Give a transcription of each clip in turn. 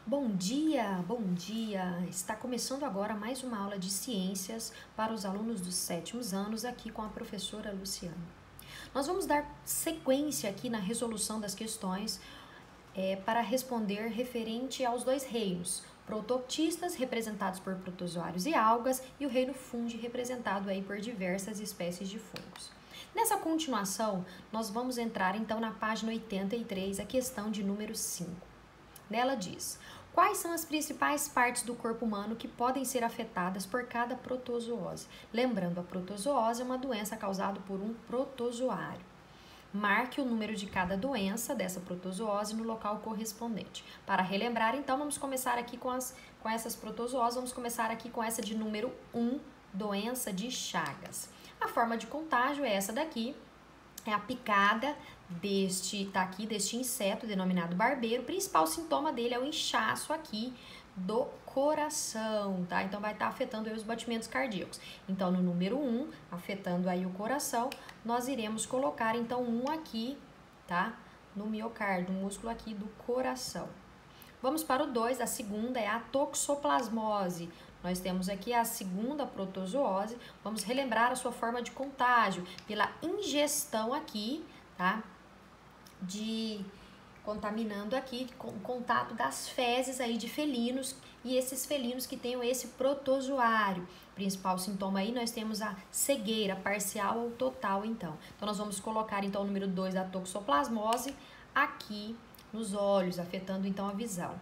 Bom dia, bom dia! Está começando agora mais uma aula de ciências para os alunos dos 7º anos aqui com a professora Luciana. Nós vamos dar sequência aqui na resolução das questões para responder referente aos dois reinos, prototistas representados por protozoários e algas e o reino fungi representado aí por diversas espécies de fungos. Nessa continuação, nós vamos entrar então na página 83, a questão de número 5. Nela diz: quais são as principais partes do corpo humano que podem ser afetadas por cada protozoose? Lembrando, a protozoose é uma doença causada por um protozoário. Marque o número de cada doença dessa protozoose no local correspondente. Para relembrar, então, vamos começar aqui com essas protozooses. Vamos começar aqui com essa de número 1, doença de Chagas. A forma de contágio é essa daqui. É a picada deste inseto denominado barbeiro. O principal sintoma dele é o inchaço aqui do coração, tá? Então, vai estar afetando aí os batimentos cardíacos. Então, no número 1, afetando aí o coração, nós iremos colocar, então, 1 aqui, tá? No miocárdio, no músculo aqui do coração. Vamos para o 2, a segunda é a toxoplasmose. Nós temos aqui a segunda protozoose. Vamos relembrar a sua forma de contágio pela ingestão aqui, tá? Contaminando aqui com o contato das fezes aí de felinos e esses felinos que tenham esse protozoário. Principal sintoma aí nós temos a cegueira parcial ou total, então. Então nós vamos colocar então o número 2 da toxoplasmose aqui nos olhos, afetando então a visão.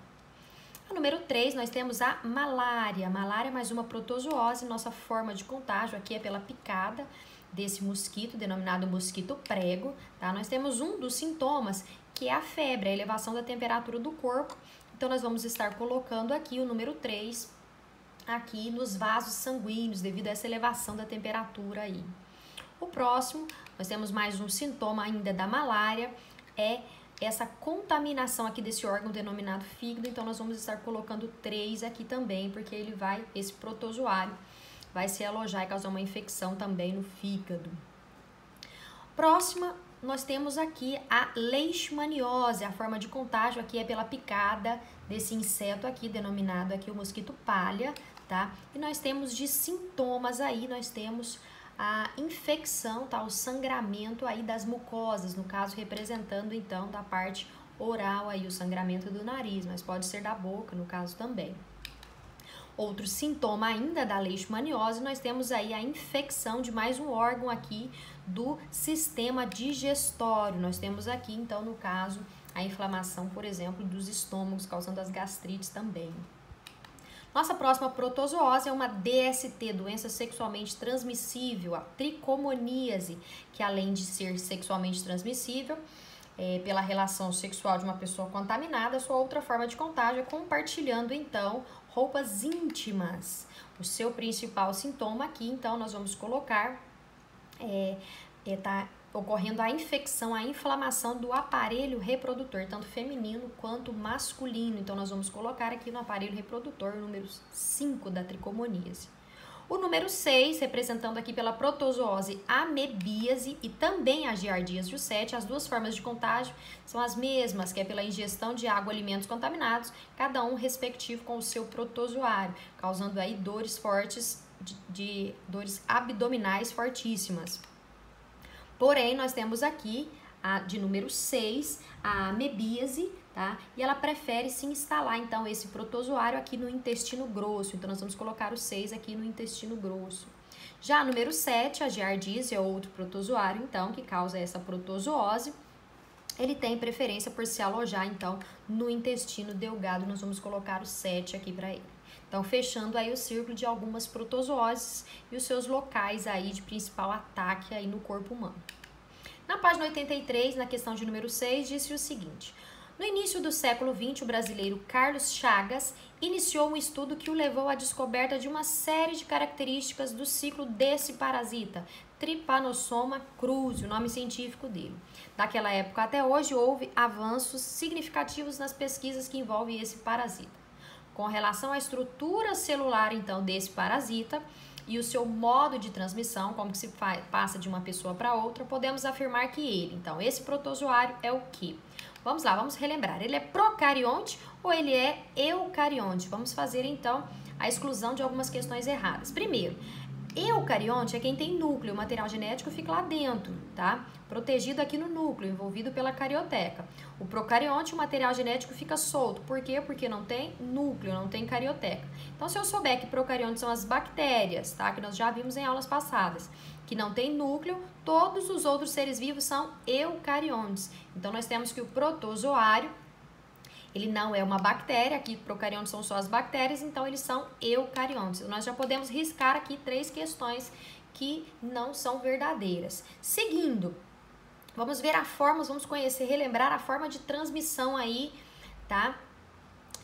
A número 3, nós temos a malária. Malária é mais uma protozoose. Nossa forma de contágio aqui é pela picada desse mosquito, denominado mosquito prego, tá? Nós temos um dos sintomas, que é a febre, a elevação da temperatura do corpo. Então, nós vamos estar colocando aqui o número 3, aqui nos vasos sanguíneos, devido a essa elevação da temperatura aí. O próximo, nós temos mais um sintoma ainda da malária, é essa contaminação aqui desse órgão denominado fígado. Então, nós vamos estar colocando 3 aqui também, porque esse protozoário vai se alojar e causar uma infecção também no fígado. Próxima, nós temos aqui a leishmaniose. A forma de contágio aqui é pela picada desse inseto aqui, denominado aqui o mosquito palha, tá? E nós temos de sintomas aí, nós temos a infecção, tá? O sangramento aí das mucosas, no caso representando então da parte oral aí o sangramento do nariz, mas pode ser da boca no caso também. Outro sintoma ainda da leishmaniose, nós temos aí a infecção de mais um órgão aqui do sistema digestório. Nós temos aqui então no caso a inflamação, por exemplo, dos estômagos, causando as gastrites também. Nossa próxima protozoose é uma DST, doença sexualmente transmissível, a tricomoníase, que além de ser sexualmente transmissível, pela relação sexual de uma pessoa contaminada, sua outra forma de contágio é compartilhando, então, roupas íntimas. O seu principal sintoma aqui, então, nós vamos colocar, tá ocorrendo a infecção, a inflamação do aparelho reprodutor, tanto feminino quanto masculino. Então, nós vamos colocar aqui no aparelho reprodutor o número 5 da tricomoníase. O número 6, representando aqui pela protozoose amebíase e também a giardíase 7, as duas formas de contágio são as mesmas, que é pela ingestão de água, alimentos contaminados, cada um respectivo com o seu protozoário, causando aí dores fortes, dores abdominais fortíssimas. Porém, nós temos aqui, de número 6, a amebíase, tá? E ela prefere se instalar, então, esse protozoário aqui no intestino grosso. Então, nós vamos colocar o 6 aqui no intestino grosso. Já a número 7, a giardíase, é outro protozoário, então, que causa essa protozoose. Ele tem preferência por se alojar, então, no intestino delgado. Nós vamos colocar o 7 aqui para ele. Então, fechando aí o círculo de algumas protozooses e os seus locais aí de principal ataque aí no corpo humano. Na página 83, na questão de número 6, disse o seguinte: no início do século XX, o brasileiro Carlos Chagas iniciou um estudo que o levou à descoberta de uma série de características do ciclo desse parasita, Trypanosoma cruzi, o nome científico dele. Daquela época até hoje, houve avanços significativos nas pesquisas que envolvem esse parasita. Com relação à estrutura celular, então, desse parasita e o seu modo de transmissão, como que se passa de uma pessoa para outra, podemos afirmar que ele, então, esse protozoário é o quê? Vamos lá, vamos relembrar. Ele é procarionte ou ele é eucarionte? Vamos fazer, então, a exclusão de algumas questões erradas. Primeiro, eucarionte é quem tem núcleo, o material genético fica lá dentro, tá? Protegido aqui no núcleo, envolvido pela carioteca. O procarionte, o material genético fica solto. Por quê? Porque não tem núcleo, não tem carioteca. Então, se eu souber que procariontes são as bactérias, tá? Que nós já vimos em aulas passadas, que não tem núcleo, todos os outros seres vivos são eucariontes. Então, nós temos que o protozoário, ele não é uma bactéria, aqui procariontes são só as bactérias, então eles são eucariontes. Nós já podemos riscar aqui 3 questões que não são verdadeiras. Seguindo, vamos ver a forma, vamos conhecer, relembrar a forma de transmissão aí, tá?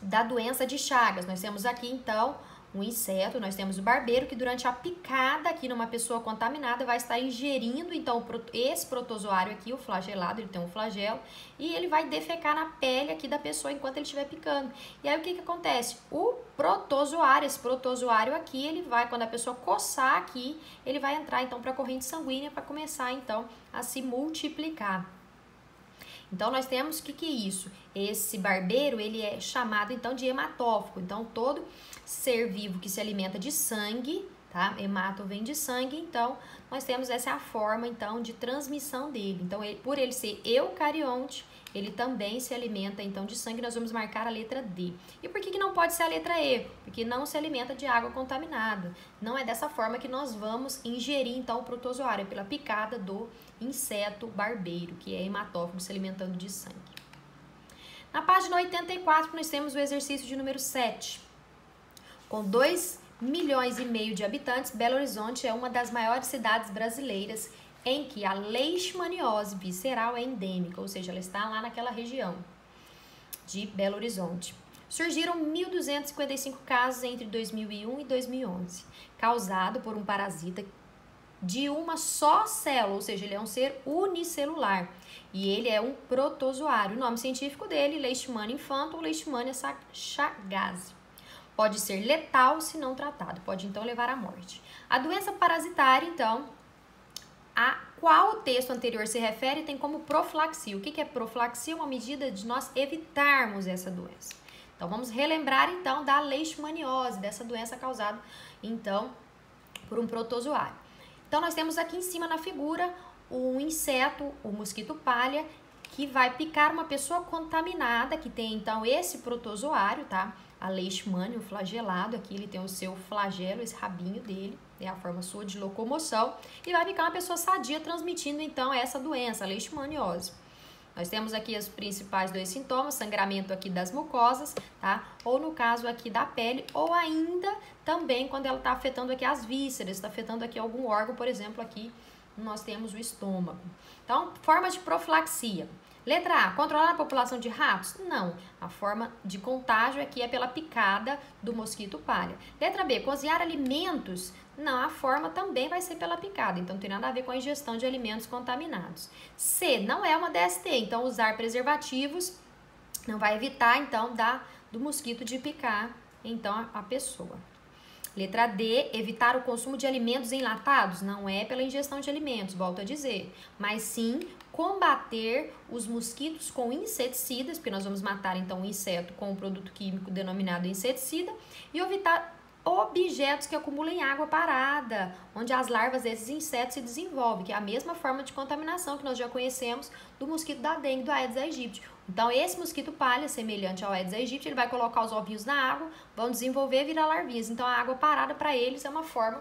Da doença de Chagas. Nós temos aqui, então, um inseto, nós temos o barbeiro, que durante a picada aqui numa pessoa contaminada vai estar ingerindo, então, esse protozoário aqui, o flagelado, ele tem um flagelo, e ele vai defecar na pele aqui da pessoa enquanto ele estiver picando. E aí, o que acontece? O protozoário, esse protozoário aqui, ele vai, quando a pessoa coçar aqui, ele vai entrar, então, para a corrente sanguínea para começar, então, a se multiplicar. Então, nós temos que é isso? Esse barbeiro, ele é chamado, então, de hematófago. Então, todo ser vivo que se alimenta de sangue, tá? Hemato vem de sangue, então, nós temos essa forma, então, de transmissão dele. Então, por ele ser eucarionte, ele também se alimenta, então, de sangue. Nós vamos marcar a letra D. E por que não pode ser a letra E? Porque não se alimenta de água contaminada. Não é dessa forma que nós vamos ingerir, então, o protozoário, pela picada do inseto barbeiro, que é hematófago, se alimentando de sangue. Na página 84, nós temos o exercício de número 7. Com 2,5 milhões de habitantes, Belo Horizonte é uma das maiores cidades brasileiras em que a leishmaniose visceral é endêmica, ou seja, ela está lá naquela região de Belo Horizonte. Surgiram 1.255 casos entre 2001 e 2011, causado por um parasita de uma só célula, ou seja, ele é um ser unicelular e ele é um protozoário. O nome científico dele, Leishmania infantum ou Leishmania chagas. Pode ser letal se não tratado, pode então levar à morte. A doença parasitária, então, a qual o texto anterior se refere, tem como profilaxia. O que é profilaxia? Uma medida de nós evitarmos essa doença. Então, vamos relembrar, então, da leishmaniose, dessa doença causada, então, por um protozoário. Então, nós temos aqui em cima na figura um inseto, o mosquito palha, que vai picar uma pessoa contaminada, que tem, então, esse protozoário, tá? A leishmania, o flagelado, aqui ele tem o seu flagelo, esse rabinho dele, é a forma sua de locomoção, e vai picar uma pessoa sadia, transmitindo, então, essa doença, a leishmaniose. Nós temos aqui os principais 2 sintomas, sangramento aqui das mucosas, tá? Ou no caso aqui da pele, ou ainda também quando ela está afetando aqui as vísceras, está afetando aqui algum órgão, por exemplo, aqui nós temos o estômago. Então, forma de profilaxia. Letra A, controlar a população de ratos? Não, a forma de contágio aqui é pela picada do mosquito palha. Letra B, cozinhar alimentos? Não, a forma também vai ser pela picada, então não tem nada a ver com a ingestão de alimentos contaminados. C, não é uma DST, então usar preservativos não vai evitar, então, do mosquito de picar, então, a pessoa. Letra D, evitar o consumo de alimentos enlatados? Não é pela ingestão de alimentos, volto a dizer, mas sim combater os mosquitos com inseticidas, porque nós vamos matar então o inseto com um produto químico denominado inseticida, e evitar objetos que acumulem água parada, onde as larvas desses insetos se desenvolvem, que é a mesma forma de contaminação que nós já conhecemos do mosquito da dengue, do Aedes aegypti. Então, esse mosquito palha, semelhante ao Aedes aegypti, ele vai colocar os ovinhos na água, vão desenvolver e virar larvinhas. Então, a água parada para eles é uma forma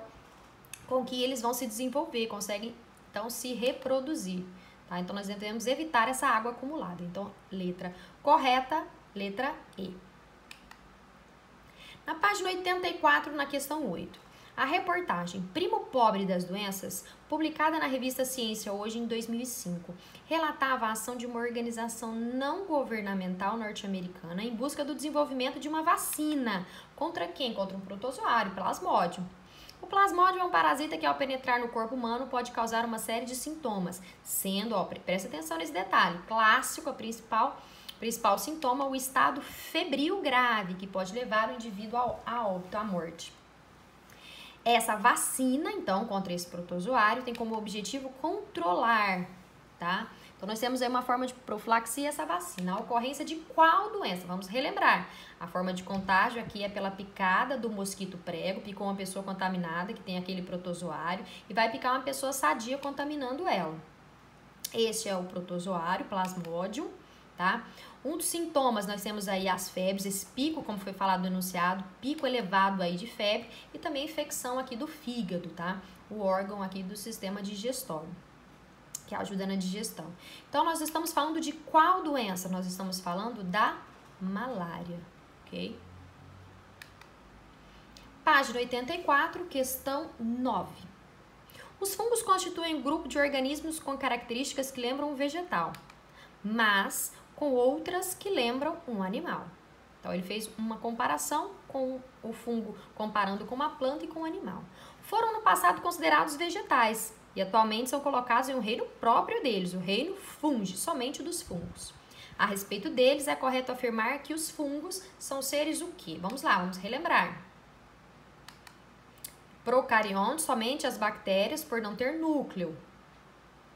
com que eles vão se desenvolver, conseguem então se reproduzir. Tá? Então, nós devemos evitar essa água acumulada. Então, letra correta, letra E. Na página 84, na questão 8, a reportagem Primo Pobre das Doenças, publicada na revista Ciência Hoje em 2005, relatava a ação de uma organização não governamental norte-americana em busca do desenvolvimento de uma vacina. Contra quem? Contra um protozoário, Plasmodium. O plasmódio é um parasita que, ao penetrar no corpo humano, pode causar uma série de sintomas, sendo, presta atenção nesse detalhe, clássico, a principal sintoma, o estado febril grave, que pode levar o indivíduo a óbito, à morte. Essa vacina, então, contra esse protozoário, tem como objetivo controlar, tá? Então, nós temos aí uma forma de profilaxia, essa vacina. A ocorrência de qual doença? Vamos relembrar. A forma de contágio aqui é pela picada do mosquito prego, picou uma pessoa contaminada, que tem aquele protozoário, e vai picar uma pessoa sadia contaminando ela. Este é o protozoário, Plasmodium, tá? Um dos sintomas, nós temos aí as febres, esse pico, como foi falado no enunciado, pico elevado aí de febre, e também infecção aqui do fígado, tá? O órgão aqui do sistema digestório, que ajuda na digestão. Então, nós estamos falando de qual doença? Nós estamos falando da malária, ok? Página 84, questão 9. Os fungos constituem um grupo de organismos com características que lembram um vegetal, mas com outras que lembram um animal. Então, ele fez uma comparação com o fungo, comparando com uma planta e com um animal. Foram no passado considerados vegetais, e atualmente são colocados em um reino próprio deles, o reino fungi, somente dos fungos. A respeito deles, é correto afirmar que os fungos são seres o quê? Vamos lá, vamos relembrar. Procariontes, somente as bactérias, por não ter núcleo,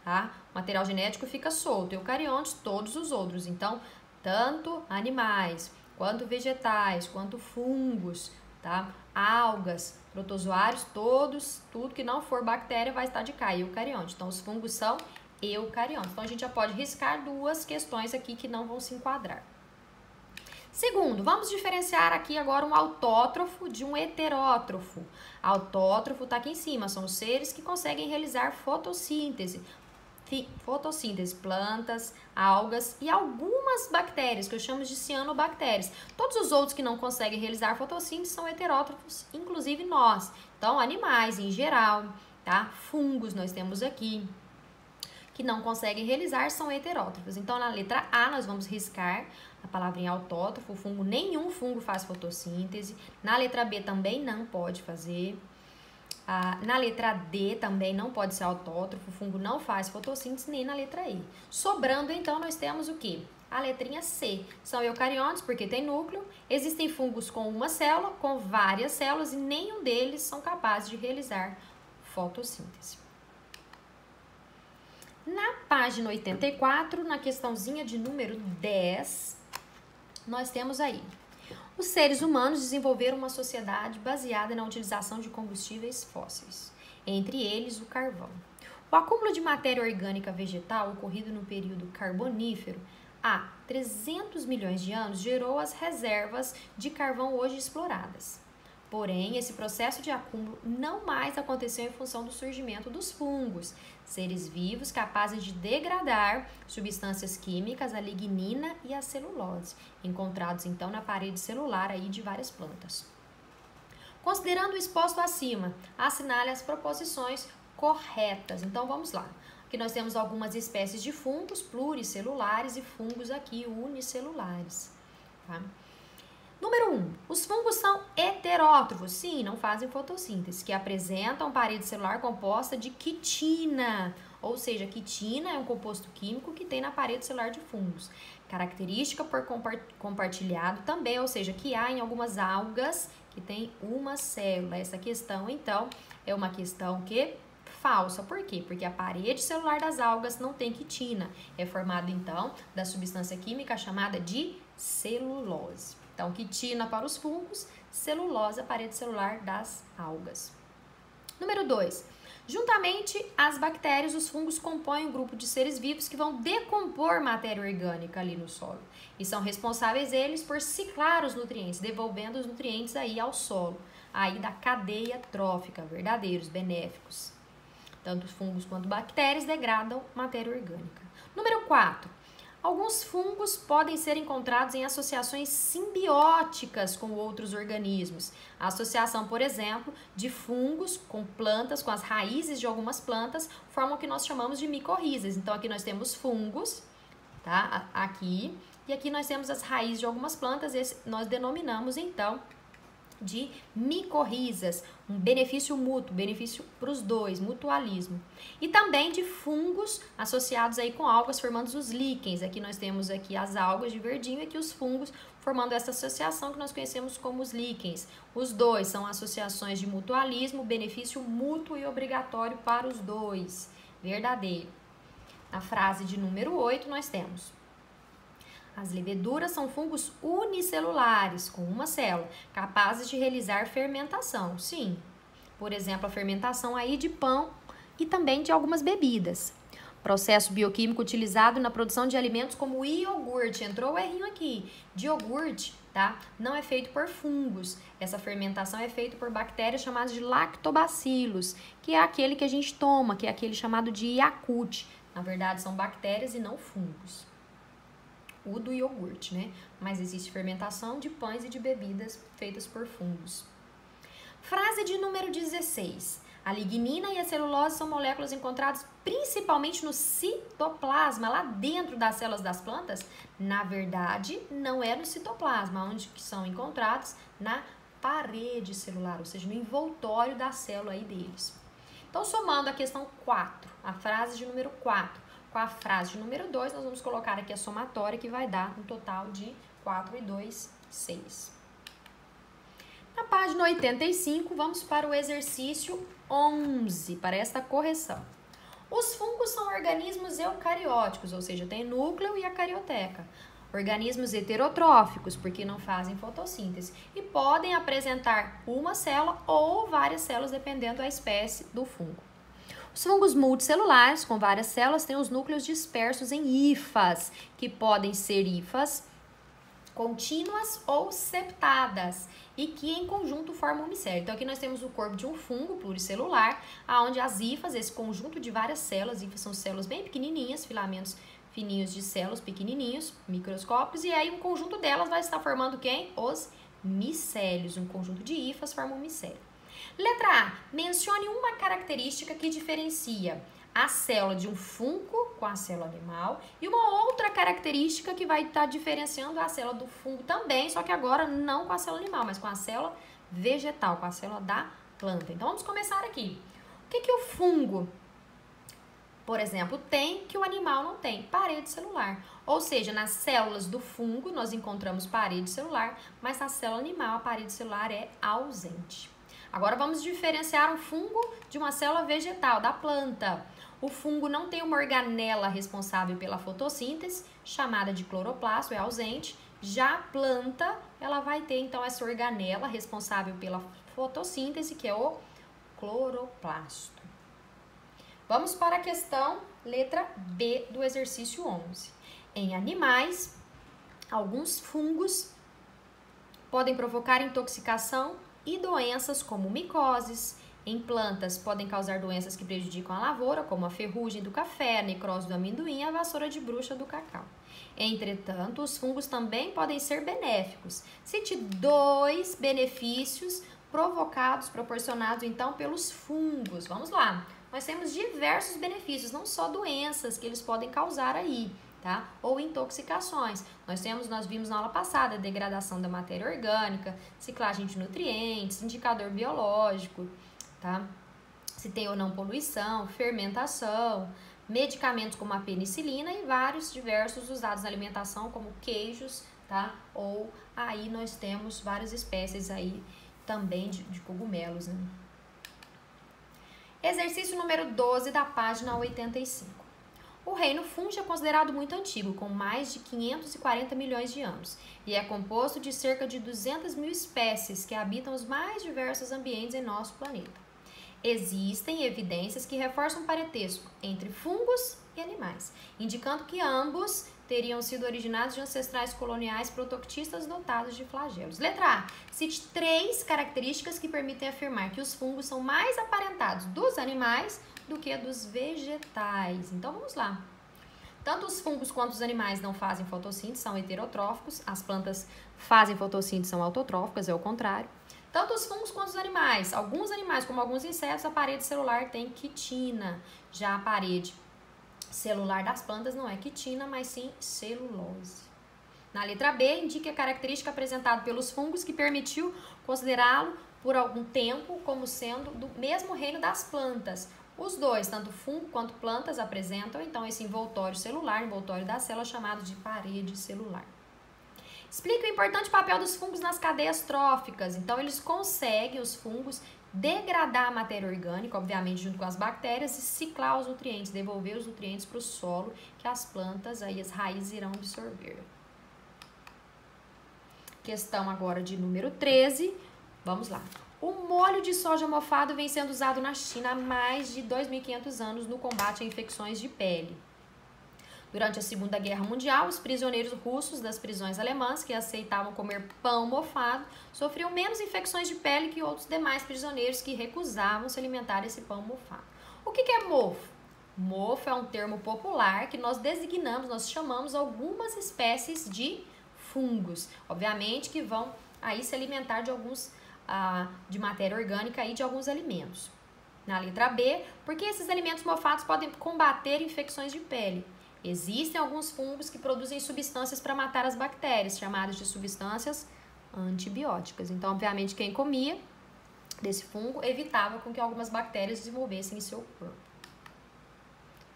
tá? O material genético fica solto. Eucariontes, todos os outros. Então, tanto animais, quanto vegetais, quanto fungos, tá? Algas, protozoários, todos, tudo que não for bactéria vai estar de cá, eucarionte. Então, os fungos são eucariontes. Então, a gente já pode riscar duas questões aqui que não vão se enquadrar. Segundo, vamos diferenciar aqui agora um autótrofo de um heterótrofo. Autótrofo está aqui em cima, são os seres que conseguem realizar fotossíntese. Fotossíntese, plantas, algas e algumas bactérias, que eu chamo de cianobactérias. Todos os outros que não conseguem realizar fotossíntese são heterótrofos, inclusive nós. Então, animais em geral, tá? Fungos nós temos aqui, que não conseguem realizar, são heterótrofos. Então, na letra A, nós vamos riscar a palavrinha autótrofo, fungo, nenhum fungo faz fotossíntese. Na letra B também não pode fazer. Na letra D também não pode ser autótrofo, o fungo não faz fotossíntese, nem na letra E. Sobrando, então, nós temos o quê? A letrinha C. São eucariontes, porque tem núcleo. Existem fungos com uma célula, com várias células, e nenhum deles são capazes de realizar fotossíntese. Na página 84, na questãozinha de número 10, nós temos aí: os seres humanos desenvolveram uma sociedade baseada na utilização de combustíveis fósseis, entre eles o carvão. O acúmulo de matéria orgânica vegetal ocorrido no período carbonífero há 300 milhões de anos gerou as reservas de carvão hoje exploradas. Porém, esse processo de acúmulo não mais aconteceu em função do surgimento dos fungos, seres vivos capazes de degradar substâncias químicas, a lignina e a celulose, encontrados então na parede celular aí de várias plantas. Considerando o exposto acima, assinale as proposições corretas. Então, vamos lá. Aqui nós temos algumas espécies de fungos pluricelulares e fungos aqui unicelulares, tá? Número 1. Os fungos são heterótrofos, sim, não fazem fotossíntese, que apresentam parede celular composta de quitina, ou seja, quitina é um composto químico que tem na parede celular de fungos. Característica por compartilhado também, ou seja, que há em algumas algas que tem uma célula. Essa questão, então, é uma questão que falsa. Por quê? Porque a parede celular das algas não tem quitina. É formada, então, da substância química chamada de celulose. Então, quitina para os fungos, celulose, a parede celular das algas. Número 2. Juntamente às bactérias, os fungos compõem um grupo de seres vivos que vão decompor matéria orgânica ali no solo. E são responsáveis eles por ciclar os nutrientes, devolvendo os nutrientes aí ao solo, aí da cadeia trófica, verdadeiros, benéficos. Tanto fungos quanto bactérias degradam matéria orgânica. Número 4. Alguns fungos podem ser encontrados em associações simbióticas com outros organismos. A associação, por exemplo, de fungos com plantas, com as raízes de algumas plantas, forma o que nós chamamos de micorrizas. Então, aqui nós temos fungos, tá? Aqui. E aqui nós temos as raízes de algumas plantas, esse nós denominamos, então, de micorrizas, um benefício mútuo, benefício para os dois, mutualismo. E também de fungos associados aí com algas, formando os líquens. Aqui nós temos aqui as algas de verdinho e aqui os fungos formando essa associação que nós conhecemos como os líquens. Os dois são associações de mutualismo, benefício mútuo e obrigatório para os dois, verdadeiro. Na frase de número 8, nós temos: as leveduras são fungos unicelulares, com uma célula, capazes de realizar fermentação. Sim, por exemplo, a fermentação aí de pão e também de algumas bebidas. Processo bioquímico utilizado na produção de alimentos como o iogurte. Entrou o errinho aqui. De iogurte, tá? Não é feito por fungos. Essa fermentação é feita por bactérias chamadas de lactobacilos, que é aquele que a gente toma, que é aquele chamado de Yakult. Na verdade, são bactérias e não fungos. O do iogurte, né? Mas existe fermentação de pães e de bebidas feitas por fungos. Frase de número 16. A lignina e a celulose são moléculas encontradas principalmente no citoplasma, lá dentro das células das plantas. Na verdade, não é no citoplasma, onde que são encontrados na parede celular, ou seja, no envoltório da célula aí deles. Então, somando a questão 4, a frase de número 4, com a frase de número 2, nós vamos colocar aqui a somatória, que vai dar um total de 4 e 2, 6. Na página 85, vamos para o exercício 11, para esta correção. Os fungos são organismos eucarióticos, ou seja, tem núcleo e a carioteca. Organismos heterotróficos, porque não fazem fotossíntese. E podem apresentar uma célula ou várias células, dependendo da espécie do fungo. Os fungos multicelulares, com várias células, têm os núcleos dispersos em hifas, que podem ser hifas contínuas ou septadas, e que em conjunto formam um micélio. Então, aqui nós temos o corpo de um fungo pluricelular, onde as hifas, esse conjunto de várias células, hifas são células bem pequenininhas, filamentos fininhos de células pequenininhos, microscópios, e aí um conjunto delas vai estar formando quem? Os micélios. Um conjunto de hifas forma um micélio. Letra A. Mencione uma característica que diferencia a célula de um fungo com a célula animal e uma outra característica que vai estar diferenciando a célula do fungo também, só que agora não com a célula animal, mas com a célula vegetal, com a célula da planta. Então, vamos começar aqui. O que o fungo, por exemplo, tem que o animal não tem? Parede celular. Ou seja, nas células do fungo nós encontramos parede celular, mas na célula animal a parede celular é ausente. Agora vamos diferenciar um fungo de uma célula vegetal, da planta. O fungo não tem uma organela responsável pela fotossíntese, chamada de cloroplasto, é ausente. Já a planta, ela vai ter então essa organela responsável pela fotossíntese, que é o cloroplasto. Vamos para a questão letra B do exercício 11. Em animais, alguns fungos podem provocar intoxicação e doenças como micoses. Em plantas, podem causar doenças que prejudicam a lavoura, como a ferrugem do café, a necrose do amendoim e a vassoura de bruxa do cacau. Entretanto, os fungos também podem ser benéficos. Cite 2 benefícios proporcionados então pelos fungos. Vamos lá. Nós temos diversos benefícios, não só doenças que eles podem causar aí, tá? Ou intoxicações. Nós vimos na aula passada a degradação da matéria orgânica, ciclagem de nutrientes, indicador biológico, tá? Se tem ou não poluição, fermentação, medicamentos como a penicilina e vários diversos usados na alimentação, como queijos, tá? Ou aí nós temos várias espécies aí também de cogumelos, né? Exercício número 12 da página 85. O reino fungi é considerado muito antigo, com mais de 540 milhões de anos, e é composto de cerca de 200 mil espécies que habitam os mais diversos ambientes em nosso planeta. Existem evidências que reforçam o parentesco entre fungos e animais, indicando que ambos teriam sido originados de ancestrais coloniais protoctistas dotados de flagelos. Letra A. Cite 3 características que permitem afirmar que os fungos são mais aparentados dos animais do que dos vegetais. Então, vamos lá. Tanto os fungos quanto os animais não fazem fotossíntese, são heterotróficos. As plantas fazem fotossíntese, são autotróficas, é o contrário. Tanto os fungos quanto os animais. Alguns animais, como alguns insetos, a parede celular tem quitina. Já a parede celular das plantas não é quitina, mas sim celulose. Na letra B, indique a característica apresentada pelos fungos que permitiu considerá-lo por algum tempo como sendo do mesmo reino das plantas. Os dois, tanto fungo quanto plantas, apresentam então esse envoltório celular, envoltório da célula, chamado de parede celular. Explique o importante papel dos fungos nas cadeias tróficas. Então, eles conseguem, os fungos, degradar a matéria orgânica, obviamente junto com as bactérias, e ciclar os nutrientes, devolver os nutrientes para o solo, que as plantas, aí as raízes irão absorver. Questão agora de número 13, vamos lá. O molho de soja mofado vem sendo usado na China há mais de 2.500 anos no combate a infecções de pele. Durante a Segunda Guerra Mundial, os prisioneiros russos das prisões alemãs que aceitavam comer pão mofado sofriam menos infecções de pele que outros demais prisioneiros que recusavam se alimentar desse pão mofado. O que é mofo? Mofo é um termo popular que nós designamos, nós chamamos algumas espécies de fungos. Obviamente que vão aí se alimentar de de matéria orgânica e de alguns alimentos. Na letra B, porque esses alimentos mofados podem combater infecções de pele. Existem alguns fungos que produzem substâncias para matar as bactérias, chamadas de substâncias antibióticas. Então, obviamente, quem comia desse fungo evitava com que algumas bactérias desenvolvessem em seu corpo.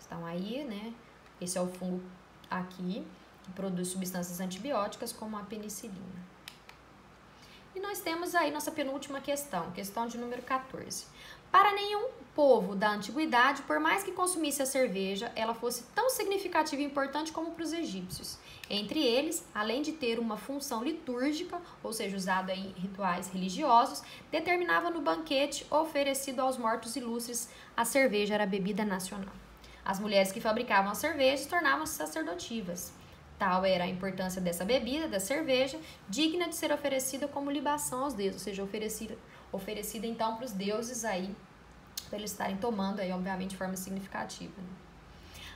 Então, aí, né, esse é o fungo aqui, que produz substâncias antibióticas, como a penicilina. E nós temos aí nossa penúltima questão, questão de número 14. Para nenhum povo da antiguidade, por mais que consumisse a cerveja, ela fosse tão significativa e importante como para os egípcios. Entre eles, além de ter uma função litúrgica, ou seja, usada em rituais religiosos, determinava no banquete oferecido aos mortos ilustres, a cerveja era a bebida nacional. As mulheres que fabricavam a cerveja tornavam-se sacerdotivas. Tal era a importância dessa bebida, da cerveja, digna de ser oferecida como libação aos deuses, ou seja, oferecida então para os deuses aí, para eles estarem tomando aí, obviamente, de forma significativa.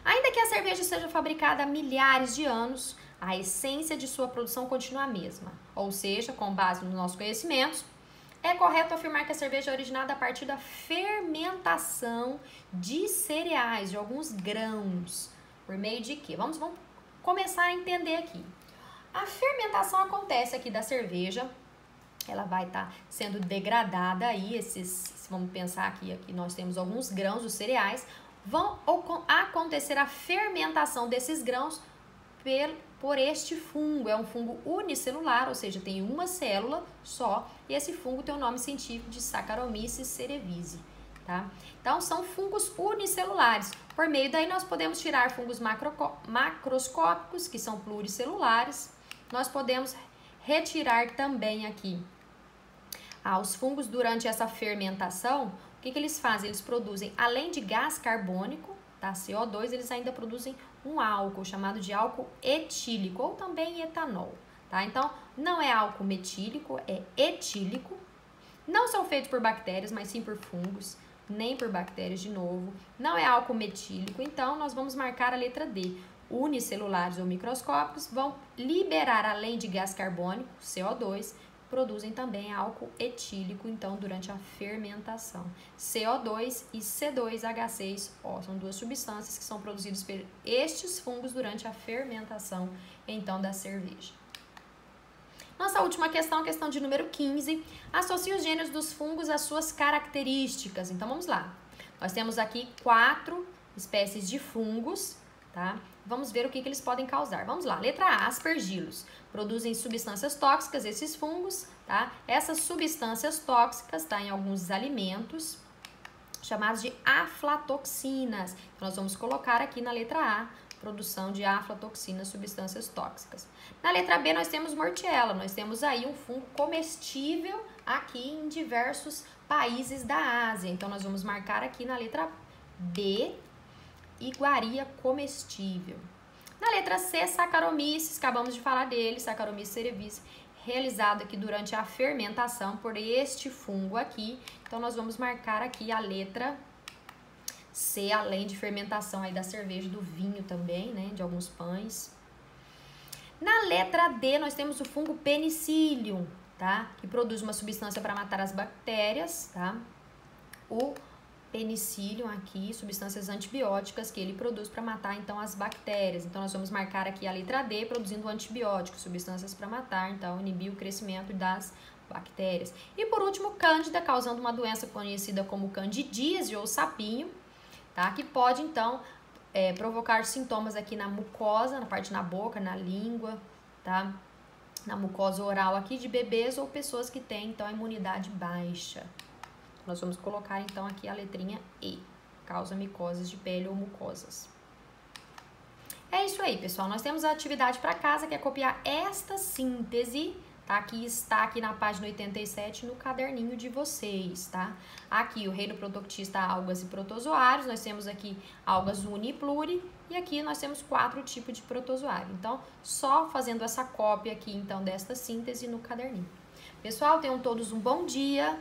Ainda que a cerveja seja fabricada há milhares de anos, a essência de sua produção continua a mesma. Ou seja, com base nos nossos conhecimentos, é correto afirmar que a cerveja é originada a partir da fermentação de cereais, de alguns grãos. Por meio de quê? Vamos começar a entender aqui. A fermentação acontece aqui da cerveja, ela vai estar sendo degradada aí, vamos pensar aqui nós temos alguns grãos, os cereais, vão acontecer a fermentação desses grãos por este fungo. É um fungo unicelular, ou seja, tem uma célula só, e esse fungo tem o nome científico de Saccharomyces cerevisiae, tá? Então, são fungos unicelulares. Por meio daí, nós podemos tirar fungos macroscópicos, que são pluricelulares. Nós podemos retirar também aqui os fungos durante essa fermentação. O que eles fazem? Eles produzem, além de gás carbônico, tá? CO2, eles ainda produzem um álcool chamado de álcool etílico ou também etanol, tá? Então, não é álcool metílico, é etílico. Não são feitos por bactérias, mas sim por fungos, nem por bactérias de novo. Não é álcool metílico, então nós vamos marcar a letra D. Unicelulares ou microscópicos vão liberar, além de gás carbônico, CO2, produzem também álcool etílico, então, durante a fermentação. CO2 e C2H6O são duas substâncias que são produzidas por estes fungos durante a fermentação, então, da cerveja. Nossa última questão, a questão de número 15, associa os gêneros dos fungos às suas características. Então, vamos lá. Nós temos aqui 4 espécies de fungos, tá? Vamos ver o que eles podem causar. Vamos lá. Letra A, aspergilos. Produzem substâncias tóxicas, esses fungos, tá? Essas substâncias tóxicas, tá, em alguns alimentos, chamados de aflatoxinas. Então, nós vamos colocar aqui na letra A, produção de aflatoxinas, substâncias tóxicas. Na letra B, nós temos mortella. Nós temos aí um fungo comestível aqui em diversos países da Ásia. Então, nós vamos marcar aqui na letra B, iguaria comestível. Na letra C, Saccharomyces, acabamos de falar dele, Saccharomyces cerevisiae, realizado aqui durante a fermentação por este fungo aqui. Então, nós vamos marcar aqui a letra C, além de fermentação aí da cerveja, do vinho também, né, de alguns pães. Na letra D, nós temos o fungo Penicillium, tá, que produz uma substância para matar as bactérias, tá. O Penicillium aqui, substâncias antibióticas que ele produz para matar, então, as bactérias. Então, nós vamos marcar aqui a letra D, produzindo antibióticos, substâncias para matar, então, inibir o crescimento das bactérias. E, por último, Cândida, causando uma doença conhecida como candidíase ou sapinho, tá? Que pode, então, provocar sintomas aqui na mucosa, na parte na boca, na língua, tá? Na mucosa oral aqui de bebês ou pessoas que têm, então, a imunidade baixa. Nós vamos colocar, então, aqui a letrinha E, causa micoses de pele ou mucosas. É isso aí, pessoal. Nós temos a atividade para casa, que é copiar esta síntese, tá? Que está aqui na página 87 no caderninho de vocês, tá? Aqui o reino productista, algas e protozoários. Nós temos aqui algas uni e pluri. E aqui nós temos 4 tipos de protozoário. Então, só fazendo essa cópia aqui, então, desta síntese no caderninho. Pessoal, tenham todos um bom dia.